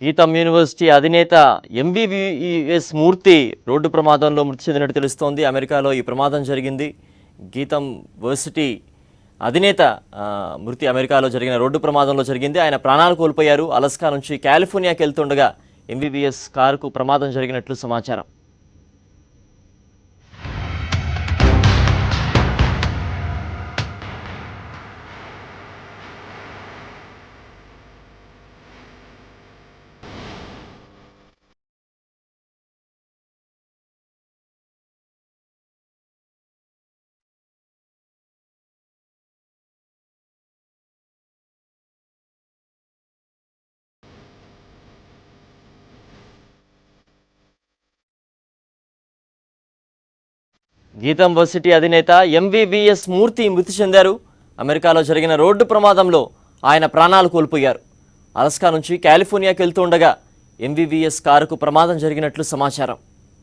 గీతం యూనివర్సిటీ అధినేత ఎంబీబీఎస్ మూర్తి రోడ్డు ప్రమాదంలో మృతి చెందినట్టు తెలుస్తోంది. అమెరికాలో ఈ ప్రమాదం జరిగింది. గీతం వర్సిటీ అధినేత మృతి అమెరికాలో జరిగిన రోడ్డు ప్రమాదంలో జరిగింది. ఆయన ప్రాణాలు కోల్పోయారు. అలస్కా నుంచి కాలిఫోర్నియాకి వెళ్తుండగా ఎంబీబీఎస్ కారుకు ప్రమాదం జరిగినట్లు సమాచారం. గీతం వర్సిటీ అధినేత ఎంబీబీఎస్ మూర్తి మృతి చెందారు. అమెరికాలో జరిగిన రోడ్డు ప్రమాదంలో ఆయన ప్రాణాలు కోల్పోయారు. అలస్కా నుంచి కాలిఫోర్నియాకి వెళ్తుండగా ఎంబీబీఎస్ కారుకు ప్రమాదం జరిగినట్లు సమాచారం.